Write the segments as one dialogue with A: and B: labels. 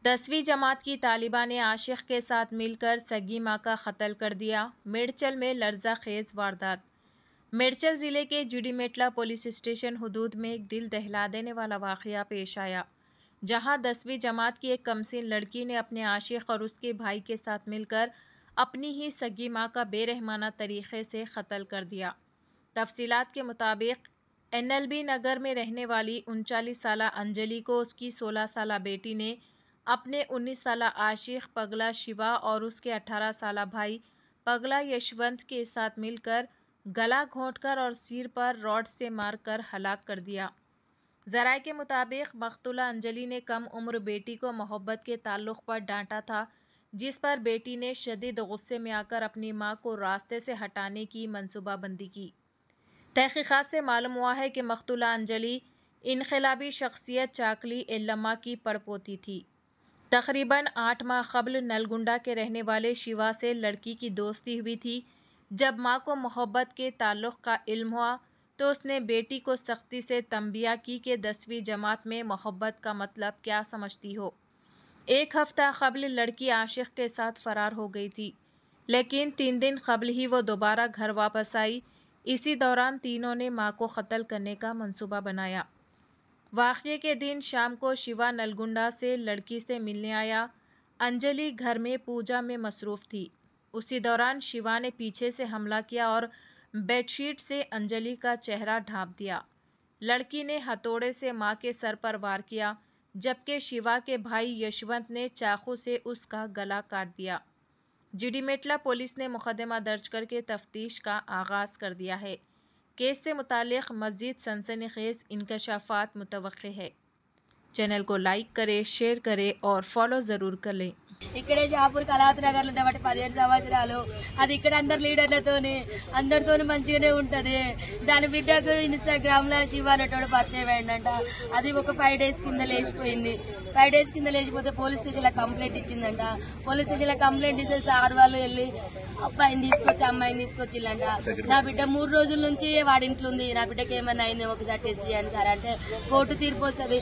A: 10वीं जमात की तालिबा ने आशिक के साथ मिलकर सगी मां का कत्ल कर दिया। मेडचल में लर्ज़ाखेज़ वारदात। मेडचल ज़िले के जुडीमेटला पुलिस स्टेशन हुदूद में एक दिल दहला देने वाला वाक़या पेश आया, जहां 10वीं जमात की एक कमसीन लड़की ने अपने आशिक और उसके भाई के साथ मिलकर अपनी ही सगी मां का बेरहमाना तरीक़े से कत्ल कर दिया। तफसीलात के मुताबिक NLB नगर में रहने वाली 39 साला अंजलि को उसकी 16 साला बेटी ने अपने 19 साला आशिक पगला शिवा और उसके 18 साला भाई पगला यशवंत के साथ मिलकर गला घोंटकर और सिर पर रॉड से मारकर हलाक कर दिया। ज़राए के मुताबिक मक़तूला अंजलि ने कम उम्र बेटी को मोहब्बत के ताल्लुक़ पर डांटा था, जिस पर बेटी ने शदीद गुस्से में आकर अपनी मां को रास्ते से हटाने की मंसूबाबंदी की। तहक़ीक़ात से मालूम हुआ है कि मक़तूला अंजलि इनक़लाबी शख्सियत चाकली एल्लम्मा की पड़पोती थी। तकरीबन 8 माह क़ब्ल नलगुंडा के रहने वाले शिवा से लड़की की दोस्ती हुई थी। जब मां को मोहब्बत के ताल्लुक़ का इल्म हुआ तो उसने बेटी को सख्ती से तंबिया की कि 10वीं जमात में मोहब्बत का मतलब क्या समझती हो। एक हफ़्ता क़ब्ल लड़की आशिक़ के साथ फ़रार हो गई थी, लेकिन 3 दिन क़ब्ल ही वो दोबारा घर वापस आई। इसी दौरान तीनों ने मां को कत्ल करने का मंसूबा बनाया। वाक़ये के दिन शाम को शिवा नलगुंडा से लड़की से मिलने आया। अंजलि घर में पूजा में मसरूफ़ थी। उसी दौरान शिवा ने पीछे से हमला किया और बेडशीट से अंजलि का चेहरा ढाँप दिया। लड़की ने हथौड़े से मां के सर पर वार किया, जबकि शिवा के भाई यशवंत ने चाकू से उसका गला काट दिया। जुडीमेटला पुलिस ने मुकदमा दर्ज करके तफ्तीश का आगाज़ कर दिया है। केस से मुतालिक मज़ीद सनसनीखेज़ इंकशाफात मुतवक्के है। चैनल को लाइक करें, शेयर करें और फॉलो ज़रूर कर लें।
B: इकड़े షాపూర్ కళావతి నగర్లో ఉండబట్టి 15 సంవత్సరాలు అది ఇక్కడ అందరు లీడర్లతోని అందరితోని మంచిగానే ఉంటది. దాని బిడ్డకు ఇన్‌స్టాగ్రామ్ లో శివ అనేటోడు పరిచయం అయ్యిందంట. అది ఒక 5 డేస్ కింద లేచిపోయింది. 5 డేస్ కింద లేచిపోతే పోలీస్ స్టేషన్ లో కంప్లైంట్ ఇచ్చిందంట. పోలీస్ స్టేషన్ లో కంప్లైంట్ ఇస్తే సార్ వాళ్ళు వెళ్ళి అబ్బాయిని తీసుకొచ్చి అమ్మాయిని తీసుకొచ్చిల్లంట. నా బిడ్డ 3 రోజుల నుంచి వాడింట్లో ఉంది, నా బిడ్డకి ఏమన్నా అయింది ఒకసారి టెస్ట్ చేయండి సార్ అంటే కోర్టు తీర్పు వస్తుంది,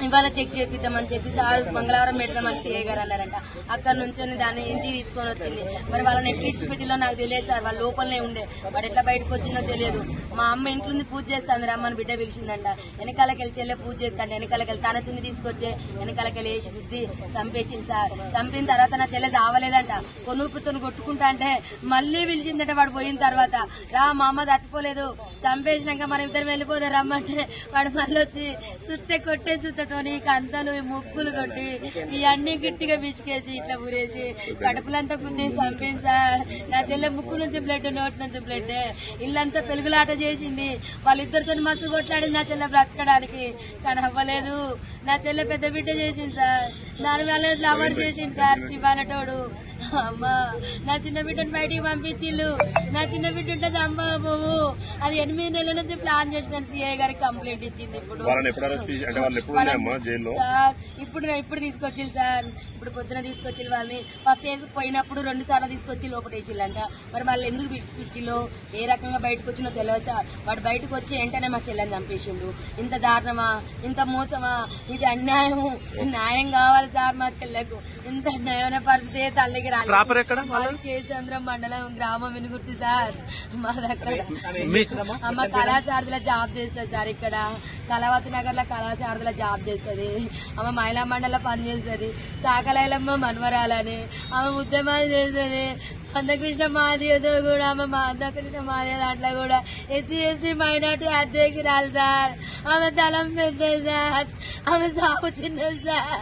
B: ఇవాళ చెక్ చేపిద్దామని చెప్పి సార్ మంగళవారం పెడదామని సిఐ గారు అన్నారంట. అక్కడ నుంచి దాన్ని ఇంటికి తీసుకొని వచ్చింది. మరి వాళ్ళని ఎట్లా ఇచ్చిపెట్టిలో నాకు తెలియదు సార్, వాళ్ళ లోపలనే ఉండే, వాడు ఎట్లా బయటకు వచ్చిందో తెలియదు. మా అమ్మ ఇంట్లో ఉంది పూజ చేస్తాను రమ్మని బిడ్డ పిలిచిందంట. వెనకాలకెళ్ళి చెల్లె పూజ చేస్తాంట, వెనకాలకెళ్ళి తన చున్ని తీసుకొచ్చే వెనకాలకెళ్ళి వేసి బుద్ధి చంపేసింది సార్. చంపిన తర్వాత నా చెల్లె చావలేదంట, కొనుక్కుతో కొట్టుకుంటా అంటే మళ్ళీ పిలిచిందట. వాడు పోయిన తర్వాత రా మా అమ్మ చచ్చిపోలేదు, చంపేసినాక మనం ఇద్దరు వెళ్ళిపోతే రమ్మంటే వాడు మళ్ళీ వచ్చి సుత్తే కొట్టే సుత్తతోని కంతలు ముక్కులు కొట్టి ఇవన్నీ గట్టిగా బిచికేసి ఇట్లా ఊరేసి కడుపులంతా గుద్ది చంపింది సార్. నా చెల్లె ముక్కు నుంచి బ్లడ్, నోటి నుంచి బ్లడ్, ఇల్లంతా పెరుగులాట చేసింది. వాళ్ళిద్దరితో మస్తు కొట్లాడింది నా చెల్లె బ్రతకడానికి, కానీ అవ్వలేదు. నా చెల్లె పెద్ద బిడ్డ చేసింది సార్, దాని వల్ల లవర్ చేసింది సార్ శివానటోడు. అమ్మా నా చిన్న బిడ్డను బయటికి పంపించిల్లు, నా చిన్న బిడ్డ ఉంటే చంపబోవు. అది 8 నెలల నుంచి ప్లాన్ చేసిన సిఐ గారికి కంప్లైంట్ ఇచ్చింది. ఇప్పుడు తీసుకొచ్చిల్లు సార్, ఇప్పుడు పొద్దున తీసుకొచ్చిల్లు. వాళ్ళని ఫస్ట్ వేసి పోయినప్పుడు 2 సార్లు తీసుకొచ్చి లోపటేసిల్లంట. మరి వాళ్ళు ఎందుకు పిచ్చిలో ఏ రకంగా బయటకు వచ్చినో తెలియదు సార్. వాడు బయటకు వచ్చి వెంటనే మా చెల్లెని చంపేసిండు. ఇంత దారుణమా, ఇంత మోసమా, ఇది అన్యాయము. న్యాయం కావాలి సార్ మా చెల్లెకు. ఇంత అన్యాయమైన పరిస్థితి తల్లికి కేసంద్రం మండలం గ్రామం వినుగుర్తి సార్. మా దగ్గర అమ్మ కళాశారదలో జాబ్ చేస్తుంది సార్. ఇక్కడ కళావతి నగర్ లో కళాశారదలో జాబ్ చేస్తుంది. ఆమె మహిళా మండలిలో పనిచేస్తుంది. సాకలైలమ్మ మన్వరాలని ఆమె ఉద్యమాలు చేస్తుంది. మందకృష్ణ మాదితో కూడా ఆమె మందకృష్ణ మాది దాంట్లో కూడా SC/ST మైనార్టీ అధ్యక్షురాలు సార్. ఆమె తలం పెద్దది సార్, ఆమె సాగు చిన్నది సార్.